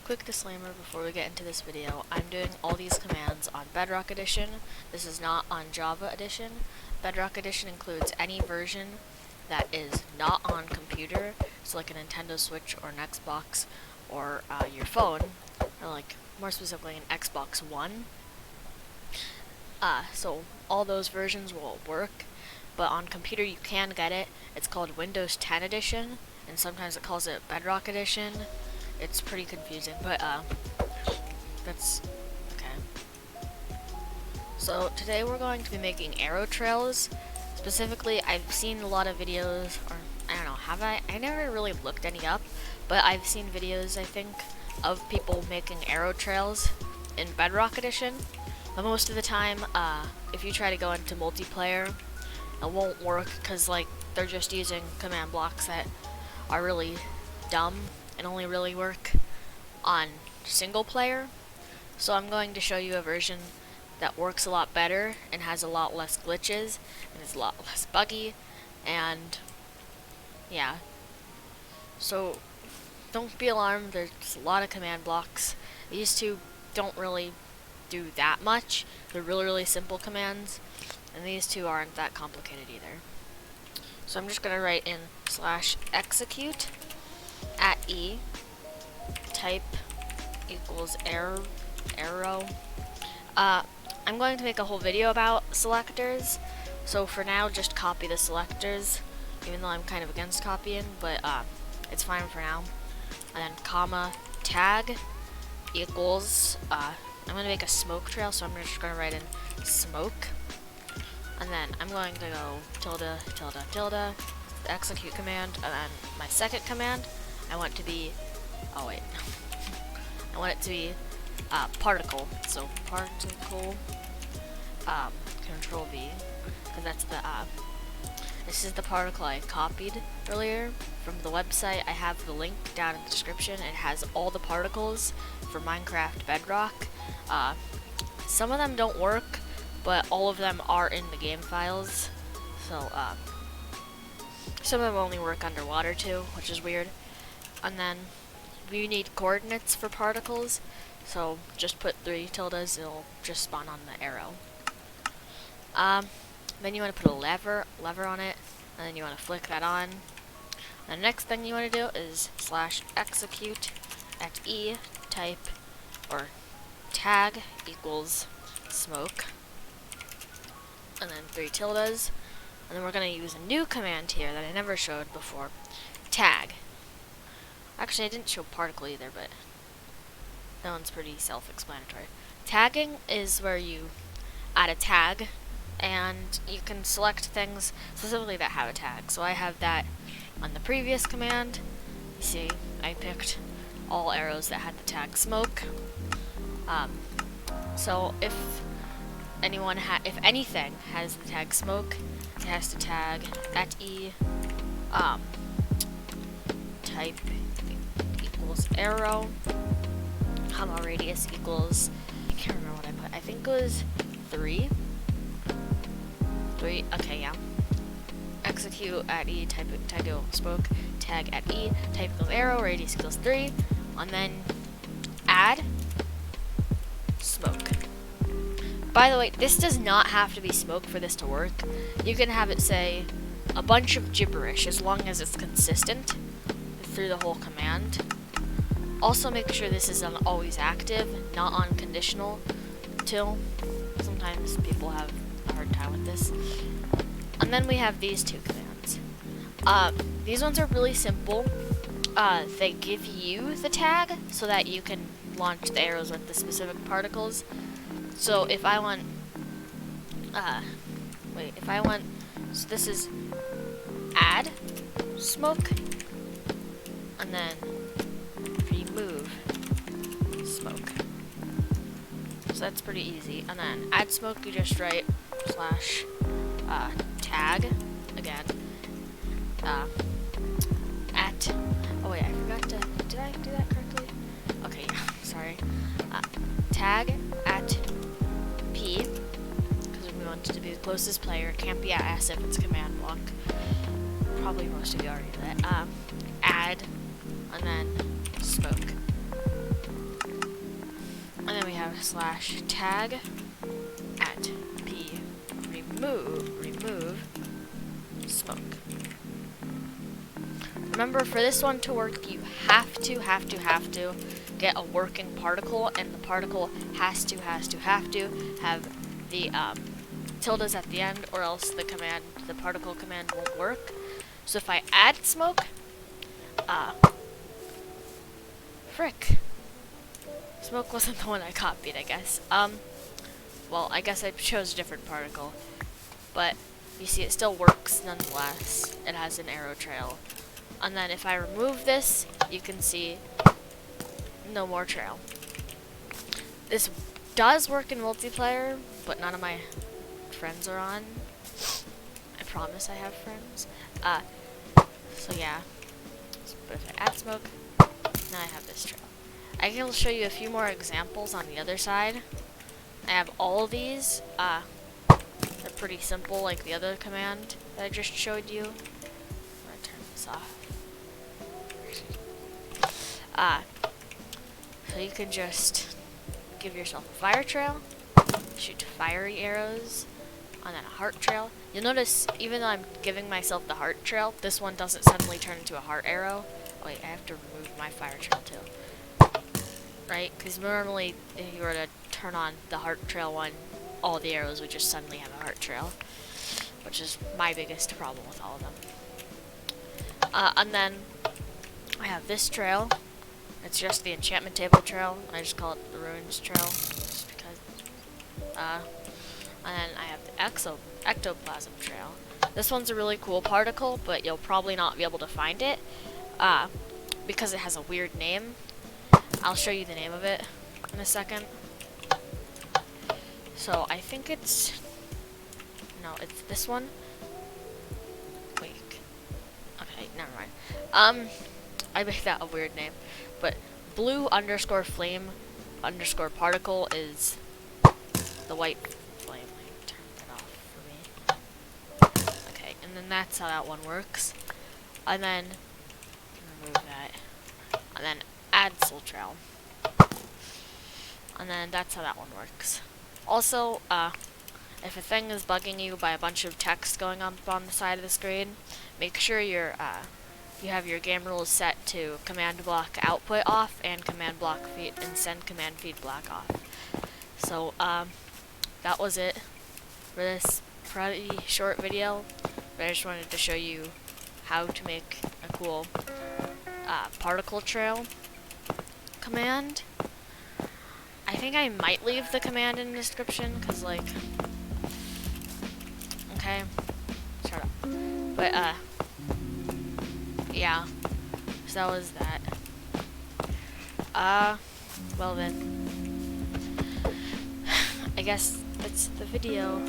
Quick disclaimer before we get into this video, I'm doing all these commands on Bedrock Edition. This is not on Java Edition. Bedrock Edition includes any version that is not on computer, so like a Nintendo Switch or an Xbox or your phone, or like more specifically an Xbox One. So all those versions will work, but on computer you can get it. It's called Windows 10 Edition, and sometimes it calls it Bedrock Edition. It's pretty confusing, but that's okay. So today we're going to be making arrow trails. Specifically, I've seen a lot of videos, or I don't know, have I? I never really looked any up, but I've seen videos, I think, of people making arrow trails in Bedrock Edition. But most of the time, if you try to go into multiplayer, it won't work because like they're just using command blocks that are really dumb and only really work on single player. So I'm going to show you a version that works a lot better and has a lot less glitches and is a lot less buggy, and yeah. So don't be alarmed, there's a lot of command blocks. These two don't really do that much. They're really simple commands, and these two aren't that complicated either. So I'm just gonna write in /execute at E, type equals arrow. I'm going to make a whole video about selectors, so for now just copy the selectors, even though I'm kind of against copying, but it's fine for now. And then comma tag equals, I'm going to make a smoke trail, so I'm just going to write in smoke, and then I'm going to go tilde, the execute command, and then my second command, I want to be, I want it to be particle, so particle, control V, because that's the, this is the particle I copied earlier from the website. I have the link down in the description. It has all the particles for Minecraft Bedrock. Some of them don't work, but all of them are in the game files, so, some of them only work underwater too, which is weird. And then we need coordinates for particles, so just put 3 tildes, it'll just spawn on the arrow. Then you want to put a lever on it, and then you want to flick that on. The next thing you want to do is /execute at E, type, or tag equals smoke, and then 3 tildes, and then we're going to use a new command here that I never showed before, tag. Actually, I didn't show particle either, but that one's pretty self-explanatory. Tagging is where you add a tag, and you can select things specifically that have a tag. So I have that on the previous command. You see, I picked all arrows that had the tag smoke. So if anything has the tag smoke, it has to tag at E, type equals arrow, comma radius equals, I can't remember what I put, I think it was 3, okay, yeah. Execute at E, type equals smoke, tag at E, type equals arrow, radius equals 3, and then add smoke. By the way, this does not have to be smoke for this to work. You can have it say a bunch of gibberish as long as it's consistent through the whole command. Also make sure this is on always active, not on conditional till. Sometimes people have a hard time with this. And then we have these 2 commands. These ones are really simple. They give you the tag so that you can launch the arrows with the specific particles. So if I want, so this is add smoke, and then remove smoke. So that's pretty easy. And then add smoke, you just write /tag again, at, oh wait, I forgot to, did I do that correctly? Okay, yeah, sorry. Tag at P, because we want it to be the closest player. It can't be at S if it's a command block. Probably most of you already know that. Add, and then smoke. And then we have slash tag at p remove smoke. Remember, for this one to work, you have to get a working particle, and the particle has to have the tildes at the end, or else the particle command won't work. So if I add smoke, frick. Smoke wasn't the one I copied, I guess. Well, I guess I chose a different particle. But, you see, it still works nonetheless. It has an arrow trail. And then if I remove this, you can see no more trail. This does work in multiplayer, but none of my friends are on. I promise I have friends. So yeah. But if I add smoke, now I have this trail. I can show you a few more examples on the other side. I have all these. They're pretty simple, like the other command that I just showed you. I'm gonna turn this off. So you can just give yourself a fire trail, shoot fiery arrows, and then a heart trail. You'll notice, even though I'm giving myself the heart trail, this one doesn't suddenly turn into a heart arrow. Oh, wait, I have to remove my fire trail too. Right? Because normally, if you were to turn on the heart trail one, all the arrows would just suddenly have a heart trail, which is my biggest problem with all of them. And then I have this trail. It's just the enchantment table trail. I just call it the ruins trail, just because. And then I have the ectoplasm trail. This one's a really cool particle, but you'll probably not be able to find it, because it has a weird name. I'll show you the name of it in a second. So I think it's this one. Wait. Okay, never mind. I made that a weird name, but blue underscore flame underscore particle is the white flame. Turn that off for me. Okay, and then that's how that one works. And then remove that. And then add soul trail. And then that's how that one works. Also, if a thing is bugging you by a bunch of text going up on the side of the screen, make sure you have your game rules set to command block output off and command block feed and send command feed block off. So that was it for this pretty short video, but I just wanted to show you how to make a cool particle trail command. I think I might leave the command in the description, because, like, okay, shut up. But, yeah, so that was that. Well then, I guess that's the video.